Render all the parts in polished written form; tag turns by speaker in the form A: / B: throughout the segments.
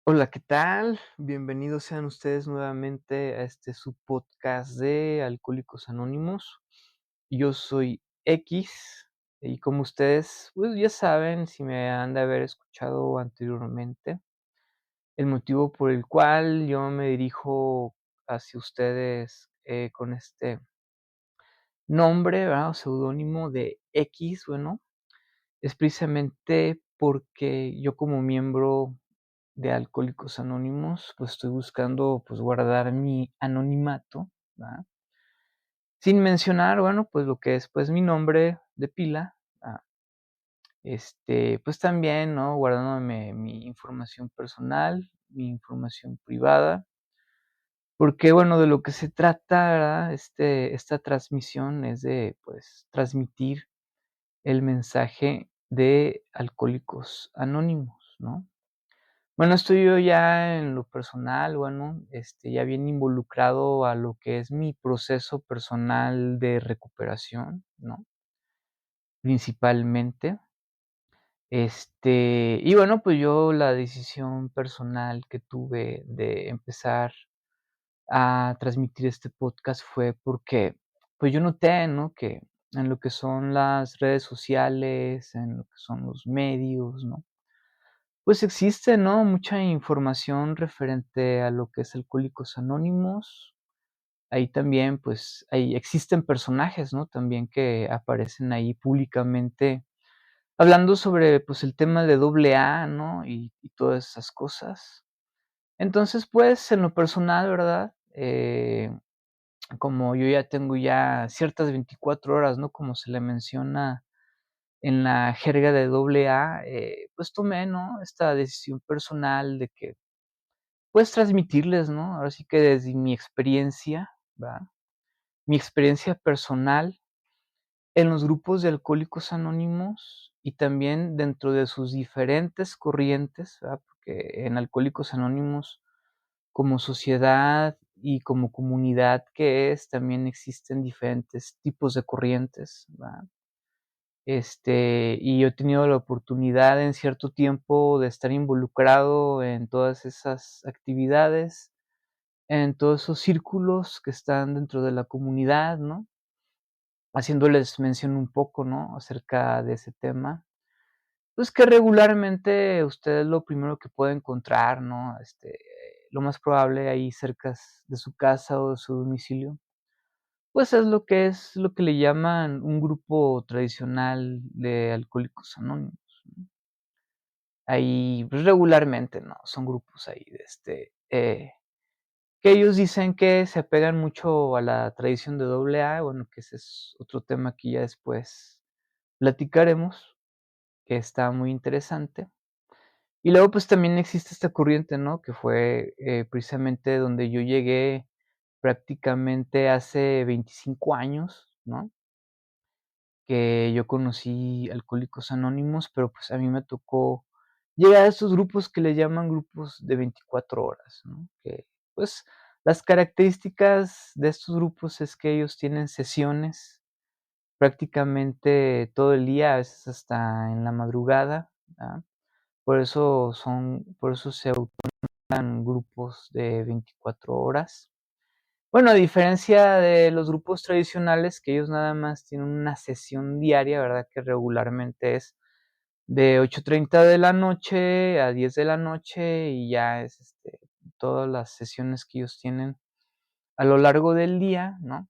A: Hola, ¿qué tal? Bienvenidos sean ustedes nuevamente a este su podcast de Alcohólicos Anónimos. Yo soy X y como ustedes, pues ya saben, si me han de haber escuchado anteriormente, el motivo por el cual yo me dirijo hacia ustedes con este nombre, ¿verdad? O seudónimo de X, bueno, es precisamente porque yo como miembro de Alcohólicos Anónimos, pues, estoy buscando, pues, guardar mi anonimato, ¿verdad? Sin mencionar, bueno, pues, lo que es, pues, mi nombre de pila, pues, también, ¿no? Guardándome mi información personal, mi información privada, porque, bueno, de lo que se trata, ¿verdad? Esta transmisión es de, pues, transmitir el mensaje de Alcohólicos Anónimos, ¿no? Bueno, estoy yo ya en lo personal, bueno, ya bien involucrado a lo que es mi proceso personal de recuperación, ¿no? Principalmente. Y bueno, pues yo la decisión personal que tuve de empezar a transmitir este podcast fue porque, pues yo noté, ¿no? Que en lo que son las redes sociales, en lo que son los medios, ¿no? Pues existe, ¿no? Mucha información referente a lo que es Alcohólicos Anónimos. Ahí también, pues, ahí existen personajes, ¿no? También que aparecen ahí públicamente hablando sobre, pues, el tema de AA, ¿no? Y todas esas cosas. Entonces, pues, en lo personal, ¿verdad? Como yo ya tengo ya ciertas 24 horas, ¿no? Como se le menciona en la jerga de AA, pues tomé, ¿no? Esta decisión personal de que pues transmitirles, ¿no? Ahora sí que desde mi experiencia, ¿verdad? Mi experiencia personal en los grupos de Alcohólicos Anónimos y también dentro de sus diferentes corrientes, ¿verdad? Porque en Alcohólicos Anónimos, como sociedad y como comunidad que es, también existen diferentes tipos de corrientes, ¿verdad? Y yo he tenido la oportunidad en cierto tiempo de estar involucrado en todas esas actividades, en todos esos círculos que están dentro de la comunidad, ¿no? Haciéndoles mención un poco, ¿no? Acerca de ese tema. Pues que regularmente usted lo primero que puede encontrar, ¿no? Lo más probable ahí cercas de su casa o de su domicilio, pues es lo que le llaman un grupo tradicional de Alcohólicos Anónimos, ¿no? Ahí, pues regularmente, ¿no? Son grupos ahí de que ellos dicen que se apegan mucho a la tradición de AA, bueno, que ese es otro tema que ya después platicaremos, que está muy interesante. Y luego, pues, también existe esta corriente, ¿no? Que fue, precisamente donde yo llegué prácticamente hace 25 años, ¿no? Que yo conocí Alcohólicos Anónimos, pero, pues, a mí me tocó llegar a estos grupos que le llaman grupos de 24 horas, ¿no? Que, pues, las características de estos grupos es que ellos tienen sesiones prácticamente todo el día, a veces hasta en la madrugada, ¿verdad? Por eso se autonominan grupos de 24 horas. Bueno, a diferencia de los grupos tradicionales, que ellos nada más tienen una sesión diaria, ¿verdad? Que regularmente es de 8:30 de la noche a 10 de la noche, y ya es, todas las sesiones que ellos tienen a lo largo del día, ¿no?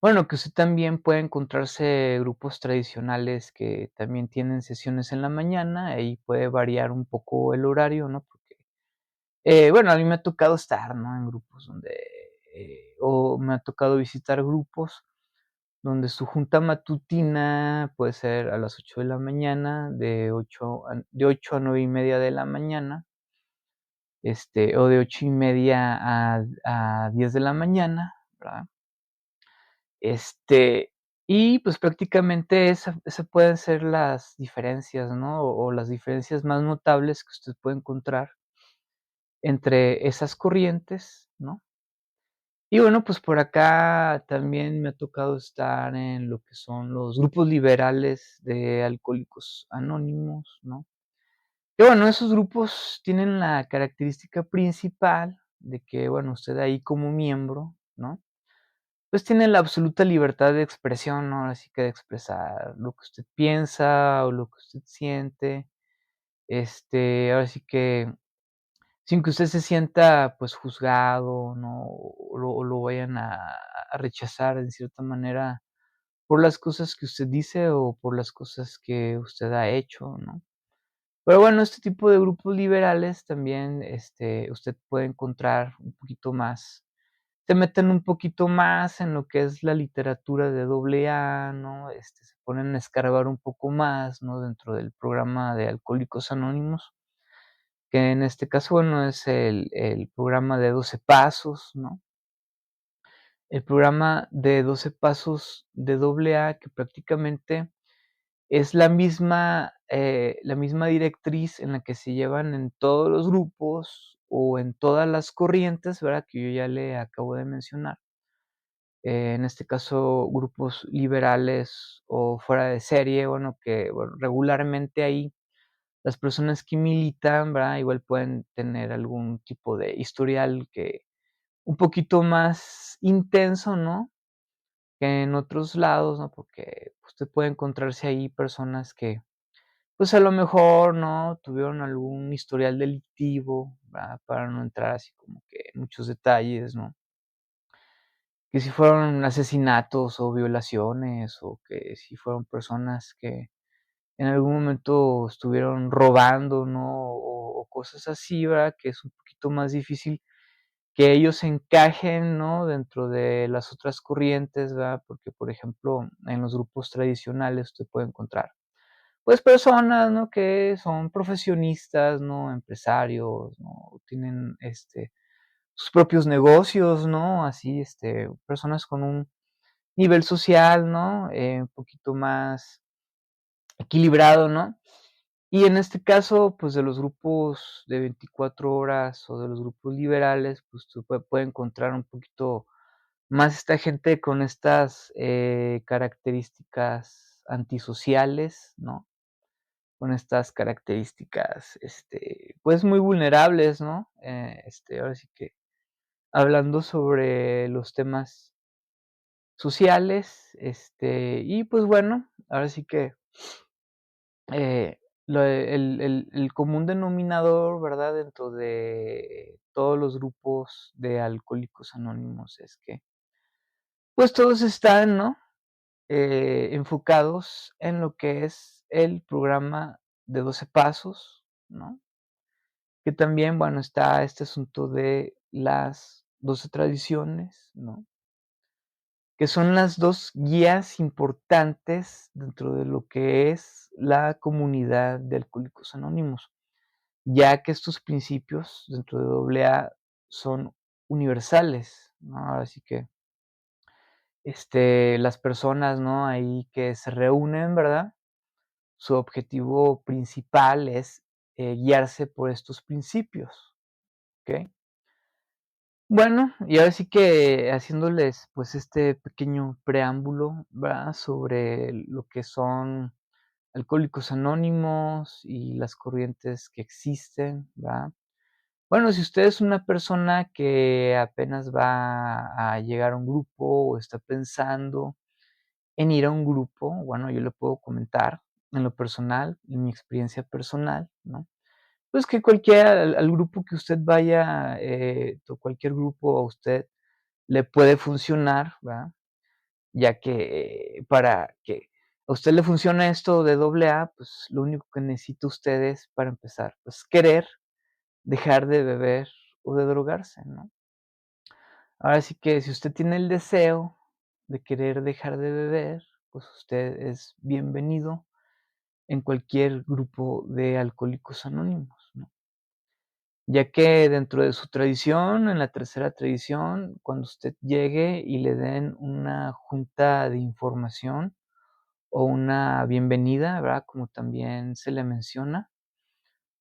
A: Bueno, que usted también puede encontrarse grupos tradicionales que también tienen sesiones en la mañana, ahí puede variar un poco el horario, ¿no? Porque, bueno, a mí me ha tocado estar, ¿no? En grupos donde, o me ha tocado visitar grupos donde su junta matutina puede ser a las 8 de la mañana, de 8 a 9:30 de la mañana, o de 8:30 a 10 de la mañana, ¿verdad? Este, y pues prácticamente esa pueden ser las diferencias, ¿no? O las diferencias más notables que usted puede encontrar entre esas corrientes, ¿no? Y bueno, pues por acá también me ha tocado estar en lo que son los grupos liberales de Alcohólicos Anónimos, ¿no? Y bueno, esos grupos tienen la característica principal de que, bueno, usted ahí como miembro, ¿no? Pues tiene la absoluta libertad de expresión, ¿no? Así que de expresar lo que usted piensa o lo que usted siente. Ahora sí que sin que usted se sienta, pues, juzgado, ¿no? O lo vayan a rechazar en cierta manera por las cosas que usted dice o por las cosas que usted ha hecho, ¿no? Pero bueno, este tipo de grupos liberales también, usted puede encontrar un poquito más, se meten un poquito más en lo que es la literatura de doble A, ¿no? Se ponen a escarbar un poco más, ¿no? Dentro del programa de Alcohólicos Anónimos, que en este caso, bueno, es el programa de 12 pasos, ¿no? El programa de 12 pasos de doble A, que prácticamente es la misma directriz en la que se llevan en todos los grupos o en todas las corrientes, ¿verdad? Que yo ya le acabo de mencionar. En este caso, grupos liberales o fuera de serie, bueno, que, bueno, regularmente ahí las personas que militan, ¿verdad? Igual pueden tener algún tipo de historial que un poquito más intenso, ¿no? Que en otros lados, ¿no? Porque usted puede encontrarse ahí personas que, pues, a lo mejor, ¿no? Tuvieron algún historial delictivo, ¿verdad? Para no entrar así como que en muchos detalles, ¿no? Que si fueron asesinatos o violaciones, o que si fueron personas que en algún momento estuvieron robando, ¿no? O cosas así, ¿verdad? Que es un poquito más difícil que ellos encajen, ¿no? Dentro de las otras corrientes, ¿verdad? Porque, por ejemplo, en los grupos tradicionales usted puede encontrar, pues, personas, ¿no? Que son profesionistas, ¿no? Empresarios, ¿no? Tienen, sus propios negocios, ¿no? Así, personas con un nivel social, ¿no? Un poquito más equilibrado, ¿no? Y en este caso, pues, de los grupos de 24 horas o de los grupos liberales, pues, tú puede encontrar un poquito más esta gente con estas, características antisociales, ¿no? Con estas características, pues, muy vulnerables, ¿no? Ahora sí que hablando sobre los temas sociales, y pues bueno, ahora sí que, lo el común denominador, ¿verdad? Dentro de todos los grupos de Alcohólicos Anónimos es que, pues, todos están, ¿no? Enfocados en lo que es el programa de 12 pasos, ¿no? Que también, bueno, está este asunto de las 12 tradiciones, ¿no? Que son las 2 guías importantes dentro de lo que es la comunidad de Alcohólicos Anónimos, ya que estos principios dentro de doble A son universales, ¿no? Así que, las personas, ¿no? Ahí que se reúnen, ¿verdad? Su objetivo principal es, guiarse por estos principios, ¿okey? Bueno, y ahora sí que haciéndoles, pues, este pequeño preámbulo, ¿verdad? Sobre lo que son Alcohólicos Anónimos y las corrientes que existen, ¿verdad? Bueno, si usted es una persona que apenas va a llegar a un grupo o está pensando en ir a un grupo, bueno, yo le puedo comentar en lo personal, en mi experiencia personal, ¿no? Pues que cualquiera al grupo que usted vaya, cualquier grupo a usted le puede funcionar, ¿verdad? Ya que para que a usted le funcione esto de doble A, pues lo único que necesita usted es, para empezar, pues querer dejar de beber o de drogarse, ¿no? Ahora sí que si usted tiene el deseo de querer dejar de beber, pues usted es bienvenido en cualquier grupo de Alcohólicos Anónimos, ¿no? Ya que dentro de su tradición, en la tercera tradición, cuando usted llegue y le den una junta de información o una bienvenida, ¿verdad? Como también se le menciona,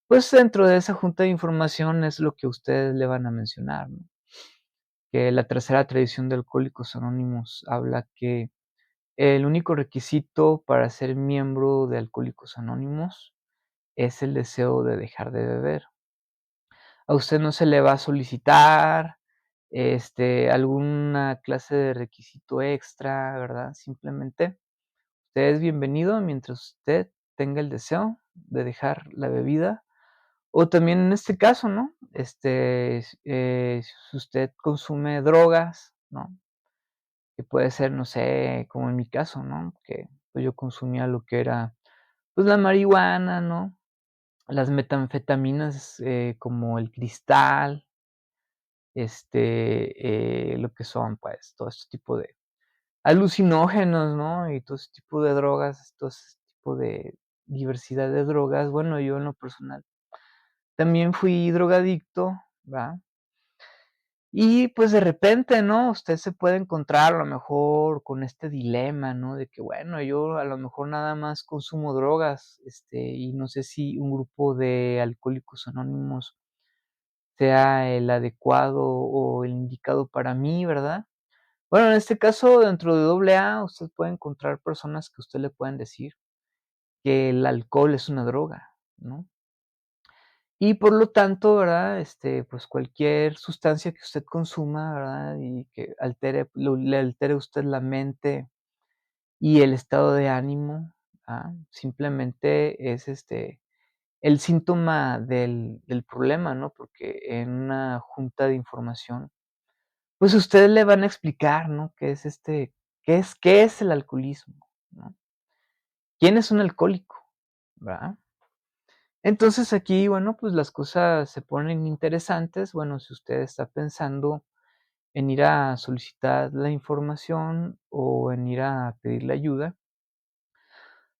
A: pues dentro de esa junta de información es lo que ustedes le van a mencionar, ¿no? Que la tercera tradición de Alcohólicos Anónimos habla que el único requisito para ser miembro de Alcohólicos Anónimos es el deseo de dejar de beber. A usted no se le va a solicitar, alguna clase de requisito extra, ¿verdad? Simplemente, usted es bienvenido mientras usted tenga el deseo de dejar la bebida, o también en este caso, ¿no? Si usted consume drogas, ¿no? Que puede ser, no sé, como en mi caso, ¿no? Que, pues, yo consumía lo que era, pues, la marihuana, ¿no? Las metanfetaminas, como el cristal, lo que son, pues, todo este tipo de alucinógenos, ¿no? Y todo ese tipo de drogas, todo ese tipo de diversidad de drogas. Bueno, yo en lo personal también fui drogadicto, ¿verdad? Y, pues, de repente, ¿no? Usted se puede encontrar a lo mejor con este dilema, ¿no? De que, bueno, yo a lo mejor nada más consumo drogas, y no sé si un grupo de Alcohólicos Anónimos sea el adecuado o el indicado para mí, ¿verdad? Bueno, en este caso, dentro de AA, usted puede encontrar personas que a usted le pueden decir que el alcohol es una droga, ¿no? Y por lo tanto, ¿verdad? Pues, cualquier sustancia que usted consuma, ¿verdad? Y que le altere a usted la mente y el estado de ánimo, simplemente es, el síntoma del problema, ¿no? Porque en una junta de información, pues, ustedes le van a explicar, ¿no? Qué es el alcoholismo, ¿no? ¿Quién es un alcohólico? ¿Verdad? Entonces, aquí, bueno, pues, las cosas se ponen interesantes. Bueno, si usted está pensando en ir a solicitar la información o en ir a pedirle ayuda,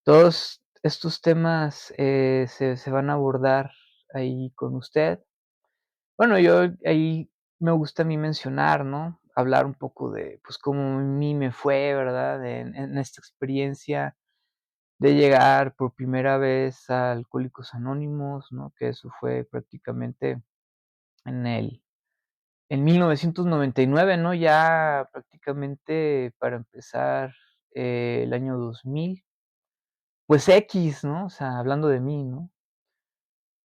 A: todos estos temas, se van a abordar ahí con usted. Bueno, yo ahí me gusta a mí mencionar, ¿no? Hablar un poco de, pues, cómo a mí me fue, ¿verdad? En esta experiencia de llegar por primera vez a Alcohólicos Anónimos, ¿no? Que eso fue prácticamente en el en 1999, ¿no? Ya prácticamente para empezar, el año 2000, pues equis, ¿no? O sea, hablando de mí, ¿no?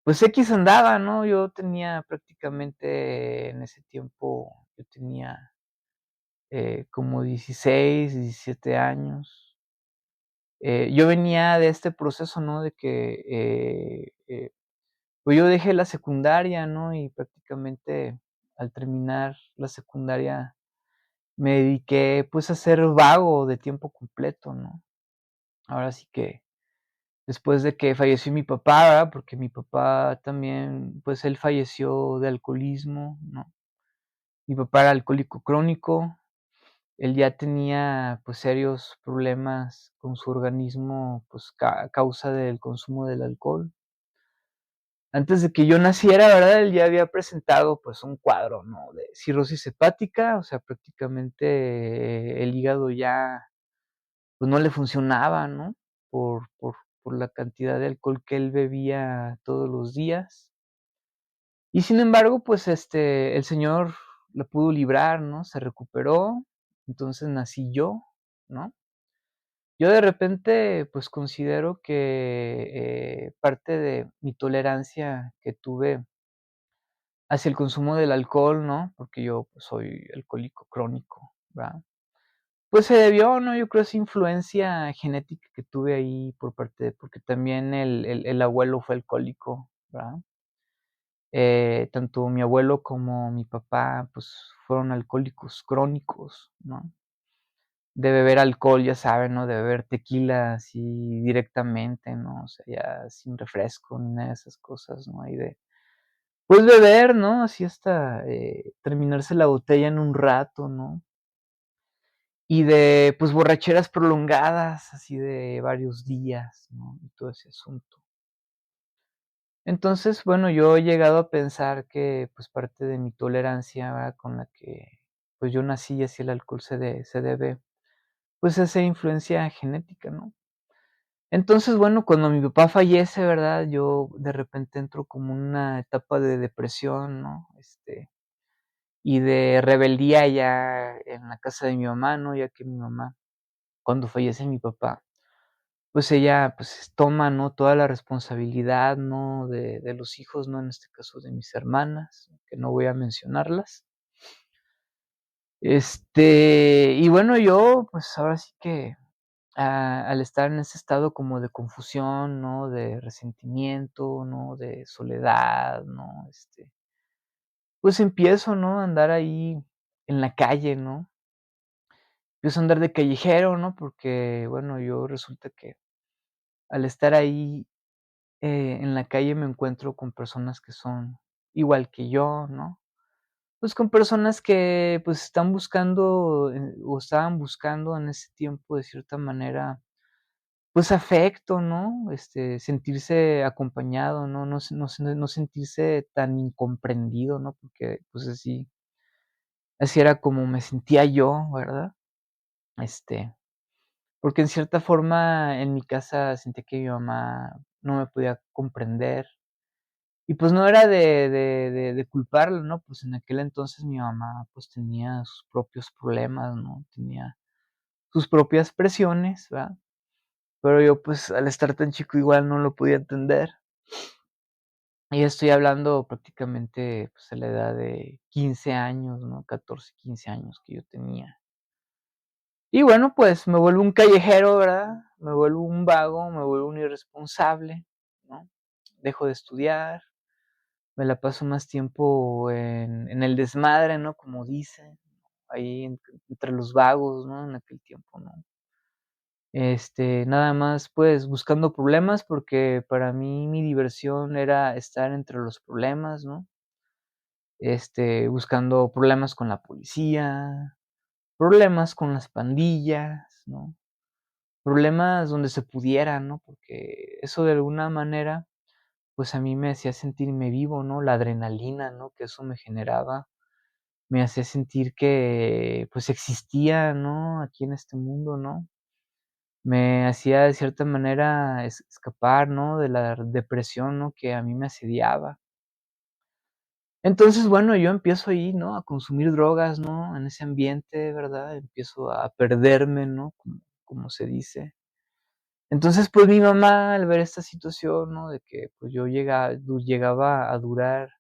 A: Pues equis andaba, ¿no? Yo tenía prácticamente en ese tiempo, yo tenía, como 16, 17 años. Yo venía de este proceso, ¿no? De que, pues yo dejé la secundaria, ¿no? Y prácticamente al terminar la secundaria me dediqué, pues, a ser vago de tiempo completo, ¿no? Ahora sí que después de que falleció mi papá, ¿verdad? Porque mi papá también, pues, él falleció de alcoholismo, ¿no? Mi papá era alcohólico crónico, él ya tenía, pues, serios problemas con su organismo, pues, a causa del consumo del alcohol. Antes de que yo naciera, ¿verdad? Él ya había presentado, pues, un cuadro, ¿no? De cirrosis hepática, o sea, prácticamente el hígado ya, pues, no le funcionaba, ¿no? Por la cantidad de alcohol que él bebía todos los días. Y sin embargo, pues, el Señor lo pudo librar, ¿no? Se recuperó, entonces nací yo, ¿no? Yo de repente, pues, considero que, parte de mi tolerancia que tuve hacia el consumo del alcohol, ¿no? Porque yo, pues, soy alcohólico crónico, ¿verdad? Pues, se debió, ¿no? Yo creo esa influencia genética que tuve ahí por parte de porque también el abuelo fue alcohólico, ¿verdad? Tanto mi abuelo como mi papá, pues, fueron alcohólicos crónicos, ¿no? De beber alcohol, ya saben, ¿no? De beber tequila así directamente, ¿no? O sea, ya sin refresco ni nada de esas cosas, ¿no? Y de, pues, beber, ¿no? Así hasta, terminarse la botella en un rato, ¿no? Y de, pues, borracheras prolongadas, así de varios días, ¿no? Y todo ese asunto. Entonces, bueno, yo he llegado a pensar que, pues, parte de mi tolerancia, ¿verdad? Con la que, pues, yo nací y así el alcohol se debe, pues, a esa influencia genética, ¿no? Entonces, bueno, cuando mi papá fallece, ¿verdad? Yo de repente entro como una etapa de depresión, ¿no? Y de rebeldía ya en la casa de mi mamá, ¿no? Ya que mi mamá, cuando fallece mi papá, pues ella, pues, toma, ¿no?, toda la responsabilidad, ¿no?, de los hijos, ¿no?, en este caso de mis hermanas, que no voy a mencionarlas. Y bueno, yo, pues, ahora sí que, al estar en ese estado como de confusión, ¿no?, de resentimiento, ¿no?, de soledad, ¿no?, pues empiezo, ¿no?, a andar ahí en la calle, ¿no? Empiezo a andar de callejero, ¿no? Porque, bueno, yo resulta que al estar ahí, en la calle me encuentro con personas que son igual que yo, ¿no? Pues, con personas que, pues, están buscando, o estaban buscando en ese tiempo, de cierta manera, pues, afecto, ¿no? Sentirse acompañado, ¿no? No sentirse tan incomprendido, ¿no? Porque, pues, así era como me sentía yo, ¿verdad? Este, Porque en cierta forma en mi casa sentía que mi mamá no me podía comprender. Y pues no era de culparla, ¿no? Pues en aquel entonces mi mamá, pues tenía sus propios problemas, ¿no? Tenía sus propias presiones, ¿verdad? Pero yo, pues, al estar tan chico igual no lo podía entender. Y estoy hablando prácticamente, pues, a la edad de 15 años, ¿no? 14, 15 años que yo tenía. Y bueno, pues me vuelvo un callejero, ¿verdad? Me vuelvo un vago, me vuelvo un irresponsable, ¿no? Dejo de estudiar, me la paso más tiempo en el desmadre, ¿no? Como dicen, ahí entre los vagos, ¿no? En aquel tiempo, ¿no? Nada más, pues, buscando problemas, porque para mí mi diversión era estar entre los problemas, ¿no? Buscando problemas con la policía, problemas con las pandillas, ¿no? Problemas donde se pudiera, ¿no? Porque eso de alguna manera, pues, a mí me hacía sentirme vivo, ¿no? La adrenalina, ¿no? Que eso me generaba, me hacía sentir que, pues, existía, ¿no? Aquí en este mundo, ¿no? Me hacía de cierta manera escapar, ¿no? De la depresión, ¿no? Que a mí me asediaba. Entonces, bueno, yo empiezo ahí, ¿no? A consumir drogas, ¿no? En ese ambiente, ¿verdad? Empiezo a perderme, ¿no? Como se dice. Entonces, pues, mi mamá, al ver esta situación, ¿no? De que, pues, yo llegaba a durar,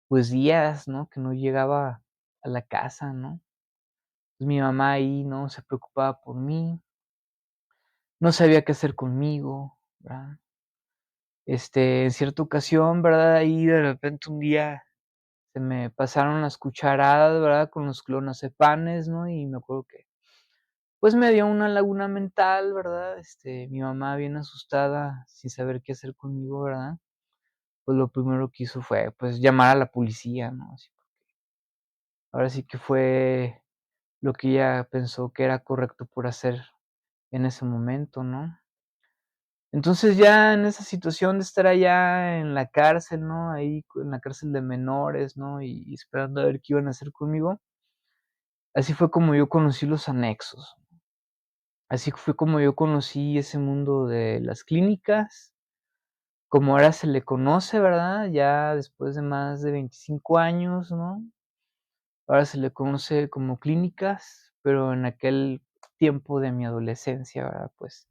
A: pues, días, ¿no? Que no llegaba a la casa, ¿no? Pues, mi mamá ahí, ¿no? Se preocupaba por mí, no sabía qué hacer conmigo, ¿verdad? En cierta ocasión, ¿verdad? Ahí de repente un día se me pasaron las cucharadas, ¿verdad? Con los clonazepams, ¿no? Y me acuerdo que, pues, me dio una laguna mental, ¿verdad? Mi mamá bien asustada, sin saber qué hacer conmigo, ¿verdad? Pues, lo primero que hizo fue, pues, llamar a la policía, ¿no? Así, ahora sí que fue lo que ella pensó que era correcto por hacer en ese momento, ¿no? Entonces, ya en esa situación de estar allá en la cárcel, ¿no? Ahí en la cárcel de menores, ¿no? Y esperando a ver qué iban a hacer conmigo, así fue como yo conocí los anexos. Así fue como yo conocí ese mundo de las clínicas, como ahora se le conoce, ¿verdad? Ya después de más de 25 años, ¿no? Ahora se le conoce como clínicas, pero en aquel tiempo de mi adolescencia, ¿verdad? Pues,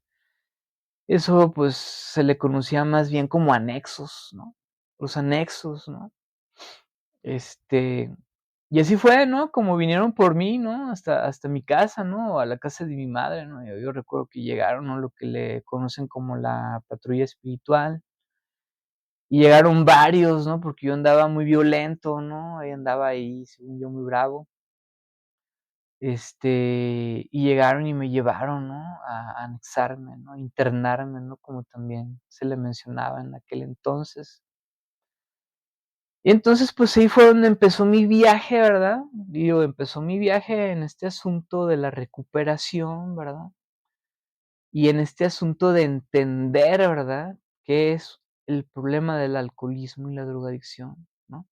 A: eso, pues, se le conocía más bien como anexos, ¿no? Los anexos, ¿no? Este, y así fue, ¿no? Como vinieron por mí, ¿no? Hasta mi casa, ¿no? A la casa de mi madre, ¿no? Yo recuerdo que llegaron, ¿no? Lo que le conocen como la patrulla espiritual, y llegaron varios, ¿no? Porque yo andaba muy violento, ¿no? Andaba ahí, según yo, muy bravo. Y llegaron y me llevaron, ¿no? A anexarme, ¿no? A internarme, ¿no? Como también se le mencionaba en aquel entonces. Y entonces, pues, ahí fue donde empezó mi viaje, ¿verdad? Digo, empezó mi viaje en este asunto de la recuperación, ¿verdad? Y en este asunto de entender, ¿verdad? Qué es el problema del alcoholismo y la drogadicción, ¿no?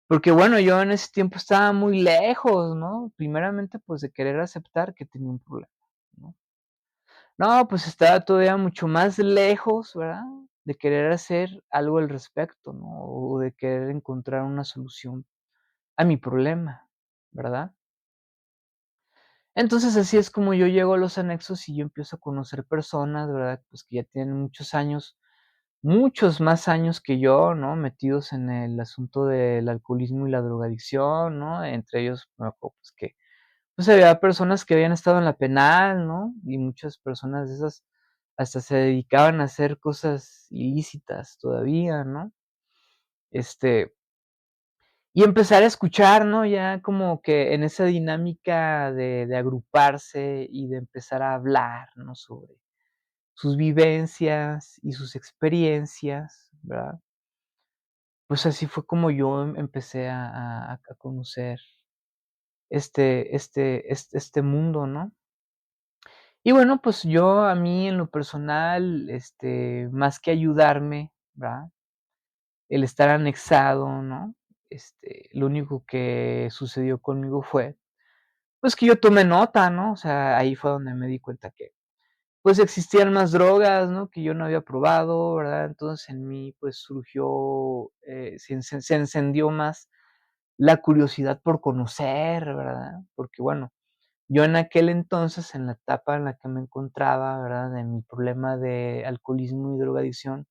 A: Porque, bueno, yo en ese tiempo estaba muy lejos, ¿no? Primeramente, pues, de querer aceptar que tenía un problema, ¿no? No, pues, estaba todavía mucho más lejos, ¿verdad? De querer hacer algo al respecto, ¿no? O de querer encontrar una solución a mi problema, ¿verdad? Entonces, así es como yo llego a los anexos y yo empiezo a conocer personas, ¿verdad? Pues, que ya tienen muchos años, muchos más años que yo, ¿no? Metidos en el asunto del alcoholismo y la drogadicción, ¿no? Entre ellos, me acuerdo, pues, que, pues, había personas que habían estado en la penal, ¿no? Y muchas personas de esas hasta se dedicaban a hacer cosas ilícitas todavía, ¿no? Este, y empezar a escuchar, ¿no? Ya como que en esa dinámica de agruparse y de empezar a hablar, ¿no? Sobre sus vivencias y sus experiencias, ¿verdad? Pues así fue como yo empecé a conocer este mundo, ¿no? Y bueno, pues yo a mí en lo personal, más que ayudarme, ¿verdad? El estar anexado, ¿no? Lo único que sucedió conmigo fue, pues, que yo tomé nota, ¿no? O sea, ahí fue donde me di cuenta que, pues, existían más drogas, ¿no? Que yo no había probado, ¿verdad? Entonces, en mí, pues, surgió, se encendió más la curiosidad por conocer, ¿verdad? Porque, bueno, yo en aquel entonces, en la etapa en la que me encontraba, ¿verdad? De mi problema de alcoholismo y drogadicción,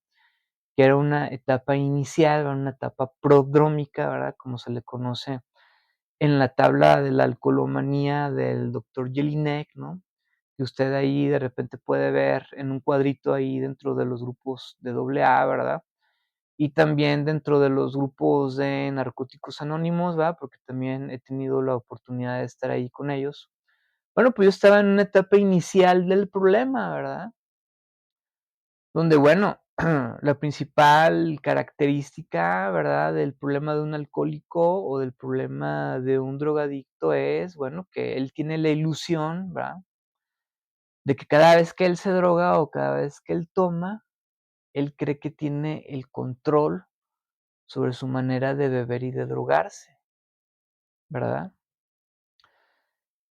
A: que era una etapa inicial, una etapa prodrómica, ¿verdad? Como se le conoce en la tabla de la alcoholomanía del doctor Jelinek, ¿no? Que usted ahí de repente puede ver en un cuadrito ahí dentro de los grupos de AA, ¿verdad? Y también dentro de los grupos de Narcóticos Anónimos, ¿verdad? Porque también he tenido la oportunidad de estar ahí con ellos. Bueno, pues yo estaba en una etapa inicial del problema, ¿verdad? Donde, bueno, la principal característica, ¿verdad?, del problema de un alcohólico o del problema de un drogadicto es, bueno, que él tiene la ilusión, ¿verdad?, de que cada vez que él se droga o cada vez que él toma, él cree que tiene el control sobre su manera de beber y de drogarse, ¿verdad?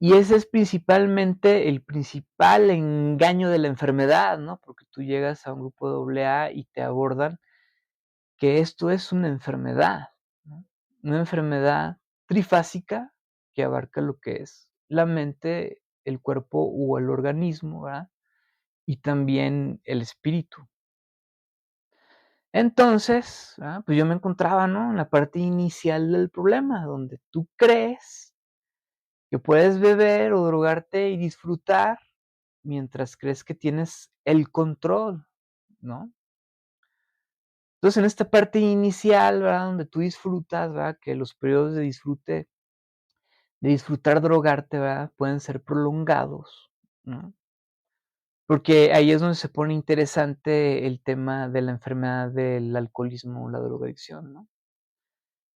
A: Y ese es principalmente el principal engaño de la enfermedad, ¿no? Porque tú llegas a un grupo de AA y te abordan que esto es una enfermedad, ¿no? Una enfermedad trifásica que abarca lo que es la mente, el cuerpo o el organismo, ¿verdad? Y también el espíritu. Entonces, pues yo me encontraba, ¿no? En la parte inicial del problema, donde tú crees que puedes beber o drogarte y disfrutar mientras crees que tienes el control, ¿no? Entonces, en esta parte inicial, ¿verdad? Donde tú disfrutas, ¿verdad? Que los periodos de disfrutar drogarte, ¿verdad? Pueden ser prolongados, ¿no? Porque ahí es donde se pone interesante el tema de la enfermedad del alcoholismo o la drogadicción, ¿no?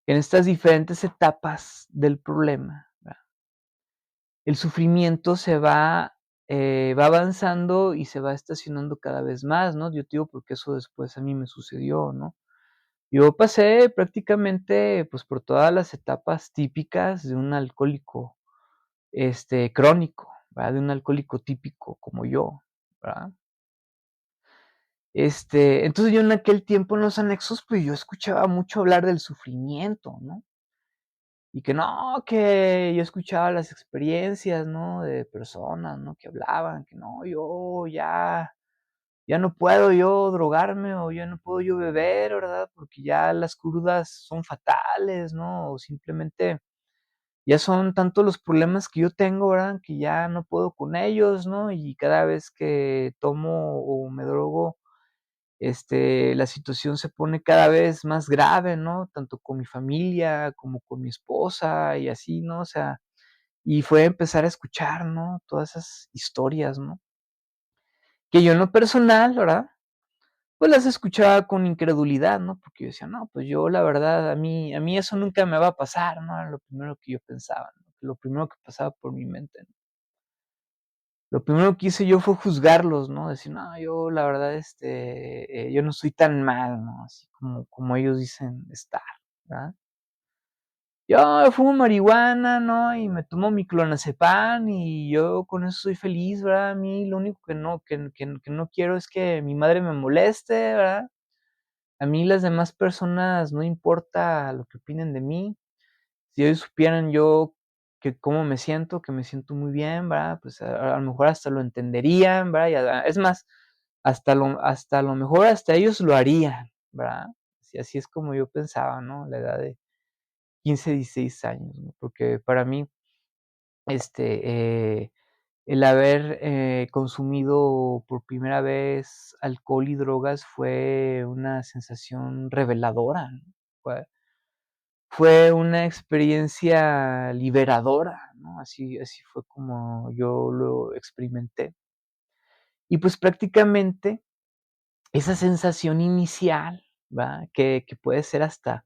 A: En estas diferentes etapas del problema, ¿verdad? El sufrimiento va avanzando y se va estacionando cada vez más, ¿no? Yo te digo porque eso después a mí me sucedió, ¿no? Yo pasé prácticamente, pues, por todas las etapas típicas de un alcohólico, crónico, ¿verdad? De un alcohólico típico como yo, ¿verdad? Entonces, yo en aquel tiempo en los anexos, pues, yo escuchaba mucho hablar del sufrimiento, ¿no? Y que no, que yo escuchaba las experiencias, ¿no? De personas, ¿no? Que hablaban, que no, yo ya no puedo yo drogarme o ya no puedo yo beber, ¿verdad? Porque ya las crudas son fatales, ¿no? O simplemente ya son tantos los problemas que yo tengo, ¿verdad? Que ya no puedo con ellos, ¿no? Y cada vez que tomo o me drogo, la situación se pone cada vez más grave, ¿no? Tanto con mi familia como con mi esposa y así, ¿no? O sea, y fue empezar a escuchar, ¿no? Todas esas historias, ¿no? Que yo en lo personal, ¿verdad? Pues las escuchaba con incredulidad, ¿no? Porque yo decía: "No, pues yo la verdad, a mí eso nunca me va a pasar", ¿no? Era lo primero que yo pensaba, ¿no? Lo primero que pasaba por mi mente, ¿no? Lo primero que hice yo fue juzgarlos, ¿no? Decir: "No, yo la verdad, yo no estoy tan mal, ¿no? Así como ellos dicen estar", ¿verdad? Yo fumo marihuana, ¿no? Y me tomo mi clonazepam y yo con eso soy feliz, ¿verdad? A mí lo único que no quiero es que mi madre me moleste, ¿verdad? A mí las demás personas no importa lo que opinen de mí. Si ellos supieran yo que cómo me siento, que me siento muy bien, ¿verdad? Pues, a lo mejor hasta lo entenderían, ¿verdad? Es más, hasta a lo mejor hasta ellos lo harían, ¿verdad? Así es como yo pensaba, ¿no? A la edad de 15, 16 años, ¿no? Porque para mí, este, el haber, consumido por primera vez alcohol y drogas fue una sensación reveladora, ¿no? Fue una experiencia liberadora, ¿no? Así fue como yo lo experimenté. Y, pues, prácticamente esa sensación inicial, ¿va? Que puede ser hasta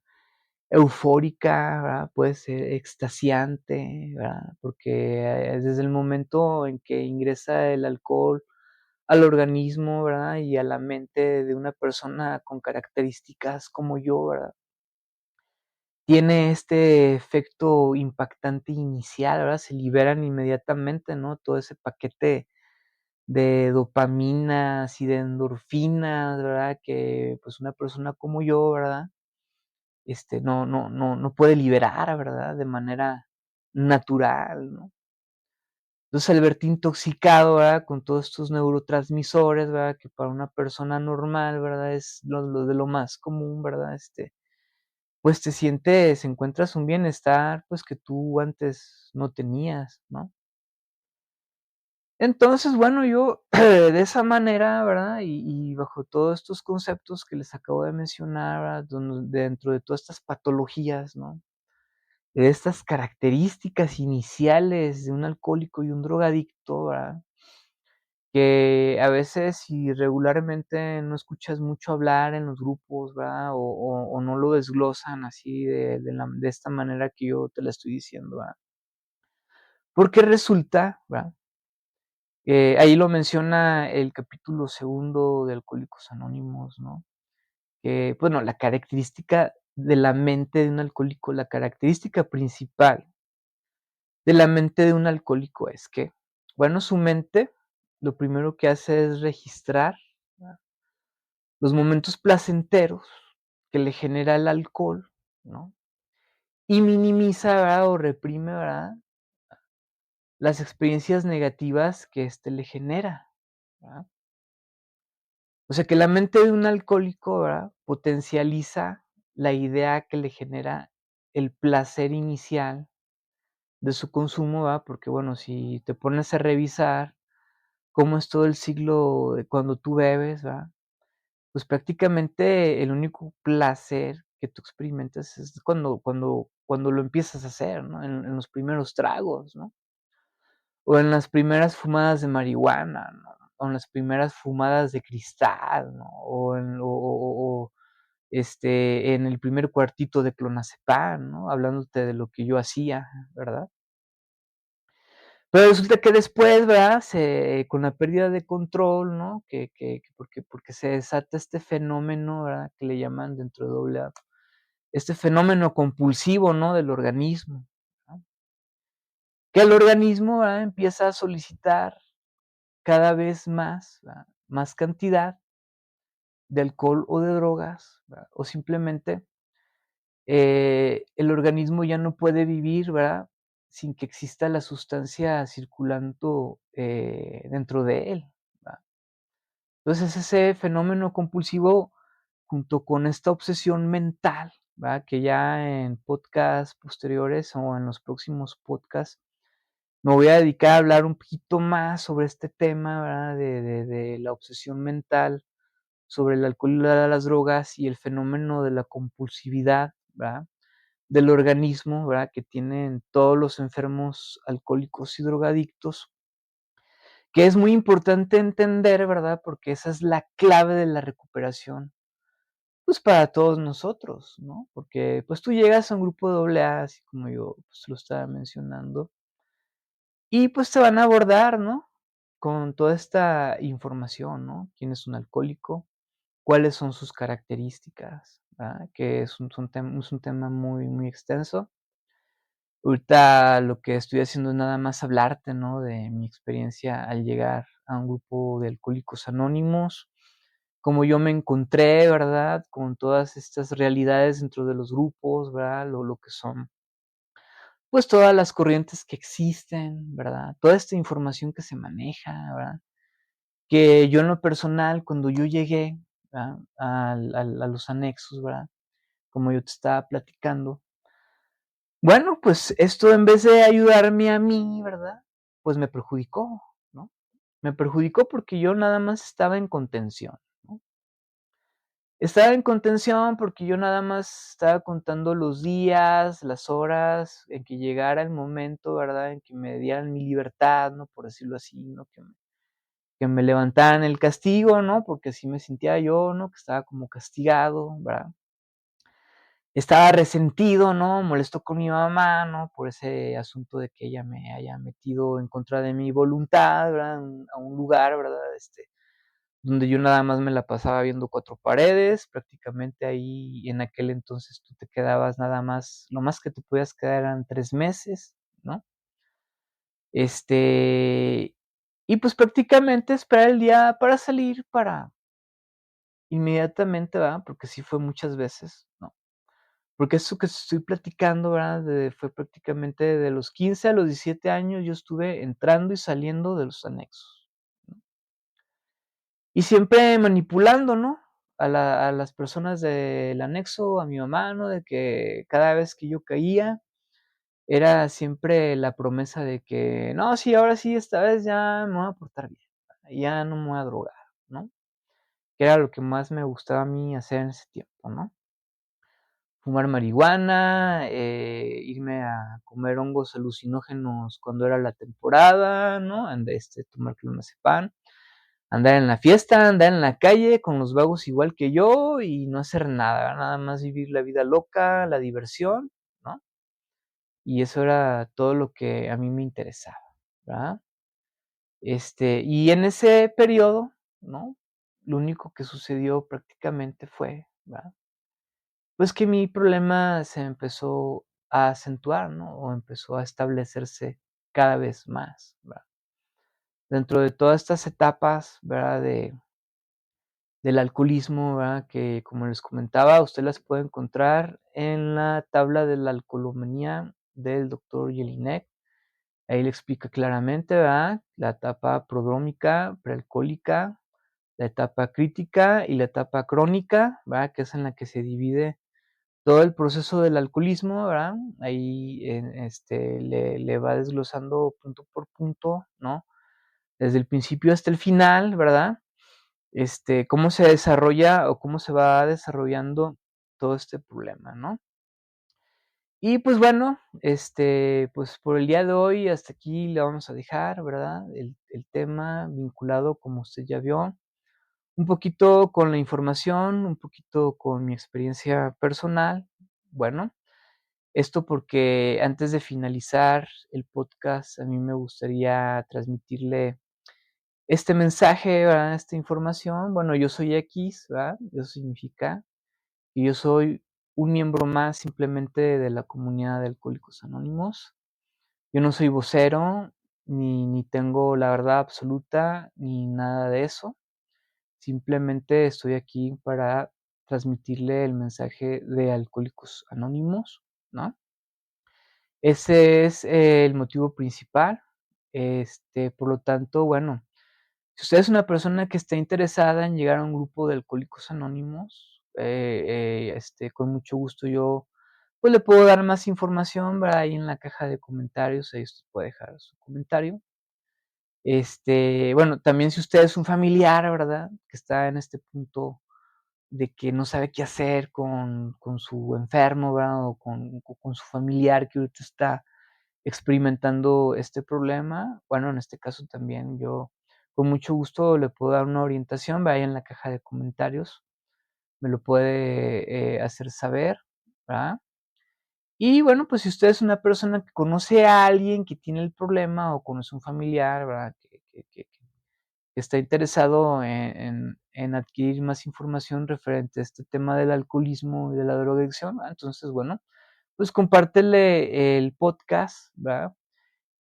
A: eufórica, ¿verdad? Puede ser extasiante, ¿verdad? Porque, desde el momento en que ingresa el alcohol al organismo, ¿verdad? Y a la mente de una persona con características como yo, ¿verdad? Tiene este efecto impactante inicial, ¿verdad? Se liberan inmediatamente, ¿no? Todo ese paquete de dopaminas y de endorfinas, ¿verdad? Que, pues, una persona como yo, ¿verdad? No puede liberar, ¿verdad? De manera natural, ¿no? Entonces, al verte intoxicado, ¿verdad? Con todos estos neurotransmisores, ¿verdad? Que para una persona normal, ¿verdad? Es lo de lo más común, ¿verdad? Pues encuentras un bienestar, pues, que tú antes no tenías, ¿no? Entonces, bueno, yo de esa manera, ¿verdad? Y bajo todos estos conceptos que les acabo de mencionar, ¿verdad? Dentro de todas estas patologías, ¿no? De estas características iniciales de un alcohólico y un drogadicto, ¿verdad? Que a veces, y regularmente no escuchas mucho hablar en los grupos, ¿verdad? O no lo desglosan así de esta manera que yo te la estoy diciendo, ¿verdad? Porque resulta, ¿verdad? Ahí lo menciona el capítulo segundo de Alcohólicos Anónimos, ¿no? Que, bueno, la característica de la mente de un alcohólico, la característica principal de la mente de un alcohólico es que, bueno, su mente lo primero que hace es registrar, ¿verdad? Los momentos placenteros que le genera el alcohol, ¿no? Y minimiza, ¿verdad? O reprime, ¿verdad? Las experiencias negativas que éste le genera, ¿verdad? O sea, que la mente de un alcohólico, ¿verdad? Potencializa la idea que le genera el placer inicial de su consumo, ¿verdad? Porque, bueno, si te pones a revisar cómo es todo el ciclo de cuando tú bebes, ¿verdad? Pues prácticamente el único placer que tú experimentas es cuando lo empiezas a hacer, ¿no? En los primeros tragos, ¿no? O en las primeras fumadas de marihuana, ¿no? O en las primeras fumadas de cristal, ¿no? En el primer cuartito de clonazepam, ¿no? Hablándote de lo que yo hacía, ¿verdad? Pero resulta que después, ¿verdad? Con la pérdida de control, ¿no? Porque se desata este fenómeno, ¿verdad? Que le llaman dentro de AA, este fenómeno compulsivo, ¿no? Del organismo, ¿no? Que el organismo, ¿verdad? Empieza a solicitar cada vez más, ¿verdad? Más cantidad de alcohol o de drogas, ¿verdad? O simplemente, el organismo ya no puede vivir, ¿verdad? Sin que exista la sustancia circulando, dentro de él, ¿verdad? Entonces, ese fenómeno compulsivo, junto con esta obsesión mental, ¿verdad? Que ya en podcasts posteriores o en los próximos podcasts me voy a dedicar a hablar un poquito más sobre este tema, ¿verdad? De la obsesión mental, sobre el alcohol y las drogas y el fenómeno de la compulsividad, ¿verdad? Del organismo, ¿verdad? Que tienen todos los enfermos alcohólicos y drogadictos, que es muy importante entender, ¿verdad? Porque esa es la clave de la recuperación, pues, para todos nosotros, ¿no? Porque, pues, tú llegas a un grupo de AA, así como yo, pues, lo estaba mencionando, y, pues, te van a abordar, ¿no? Con toda esta información, ¿no? ¿Quién es un alcohólico? ¿Cuáles son sus características? ¿Verdad? Que es un tema muy, muy extenso. Ahorita lo que estoy haciendo es nada más hablarte, ¿no? De mi experiencia al llegar a un grupo de Alcohólicos Anónimos, cómo yo me encontré, ¿verdad? Con todas estas realidades dentro de los grupos, ¿verdad? Lo que son pues, todas las corrientes que existen, ¿verdad? Toda esta información que se maneja, ¿verdad? Que yo en lo personal, cuando yo llegué, ¿verdad? A los anexos, ¿verdad? Como yo te estaba platicando, bueno, pues, esto en vez de ayudarme a mí, ¿verdad? Pues, me perjudicó, ¿no? Me perjudicó porque yo nada más estaba en contención, ¿no? Estaba en contención porque yo nada más estaba contando los días, las horas en que llegara el momento, ¿verdad? En que me dieran mi libertad, ¿no? Por decirlo así, ¿no? Que me levantaran el castigo, ¿no? Porque así me sentía yo, ¿no? Que estaba como castigado, ¿verdad? Estaba resentido, ¿no? Molesto con mi mamá, ¿no? Por ese asunto de que ella me haya metido en contra de mi voluntad, ¿verdad? A un lugar, ¿verdad? Donde yo nada más me la pasaba viendo 4 paredes, prácticamente ahí en aquel entonces tú te quedabas nada más, lo más que te podías quedar eran 3 meses, ¿no? Este, y pues prácticamente esperar el día para salir, para inmediatamente, ¿verdad? Porque sí fue muchas veces, ¿no? Porque eso que estoy platicando, ¿verdad? Fue prácticamente de los 15 a los 17 años, yo estuve entrando y saliendo de los anexos, ¿no? Y siempre manipulando, ¿no? A las personas del anexo, a mi mamá, ¿no? De que cada vez que yo caía, era siempre la promesa de que: "No, sí, ahora sí, esta vez ya me voy a portar bien, ya no me voy a drogar", ¿no? Que era lo que más me gustaba a mí hacer en ese tiempo, ¿no? Fumar marihuana, irme a comer hongos alucinógenos cuando era la temporada, ¿no? Tomar clonazepam, andar en la fiesta, andar en la calle con los vagos igual que yo y no hacer nada, nada más vivir la vida loca, la diversión, ¿no? Y eso era todo lo que a mí me interesaba, ¿verdad? Y en ese periodo, ¿no? Lo único que sucedió prácticamente fue, ¿verdad? Pues que mi problema se empezó a acentuar, ¿no? O empezó a establecerse cada vez más, ¿verdad? Dentro de todas estas etapas, ¿verdad? Del alcoholismo, ¿verdad? Que, como les comentaba, usted las puede encontrar en la tabla de la alcoholomanía del doctor Jelinek. Ahí le explica claramente, ¿verdad? La etapa prodrómica, prealcohólica, la etapa crítica y la etapa crónica, ¿verdad? Que es en la que se divide todo el proceso del alcoholismo, ¿verdad? Ahí, le va desglosando punto por punto, ¿no? Desde el principio hasta el final, ¿verdad? Cómo se desarrolla o cómo se va desarrollando todo este problema, ¿no? Y pues bueno, pues por el día de hoy hasta aquí le vamos a dejar, ¿verdad? El tema vinculado, como usted ya vio, un poquito con la información, un poquito con mi experiencia personal. Bueno, esto porque antes de finalizar el podcast, a mí me gustaría transmitirle este mensaje, ¿verdad? Esta información. Bueno, yo soy X, ¿verdad? Eso significa que yo soy un miembro más simplemente de la comunidad de Alcohólicos Anónimos. Yo no soy vocero, ni tengo la verdad absoluta, ni nada de eso. Simplemente estoy aquí para transmitirle el mensaje de Alcohólicos Anónimos, ¿no? Ese es el motivo principal. Por lo tanto, bueno, si usted es una persona que está interesada en llegar a un grupo de Alcohólicos Anónimos, con mucho gusto yo, pues, le puedo dar más información, ¿verdad? Ahí en la caja de comentarios, ahí usted puede dejar su comentario. Bueno, también si usted es un familiar, ¿verdad? Que está en este punto de que no sabe qué hacer con su enfermo, ¿verdad? O con su familiar que ahorita está experimentando este problema. Bueno, en este caso también yo con mucho gusto le puedo dar una orientación, vaya en la caja de comentarios, me lo puede, hacer saber, ¿verdad? Y bueno, pues si usted es una persona que conoce a alguien que tiene el problema o conoce un familiar, ¿verdad? Que está interesado en adquirir más información referente a este tema del alcoholismo y de la drogadicción, entonces, bueno, pues compártele el podcast, ¿verdad?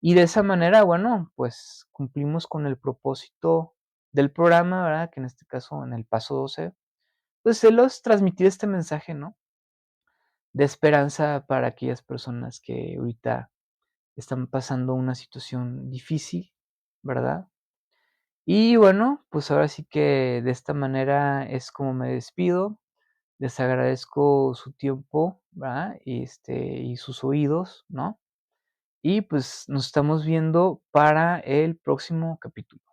A: Y de esa manera, bueno, pues cumplimos con el propósito del programa, ¿verdad? Que en este caso, en el paso 12, pues es transmitir este mensaje, ¿no? De esperanza para aquellas personas que ahorita están pasando una situación difícil, ¿verdad? Y bueno, pues ahora sí que de esta manera es como me despido. Les agradezco su tiempo, ¿verdad? Y sus oídos, ¿no? Y pues nos estamos viendo para el próximo capítulo.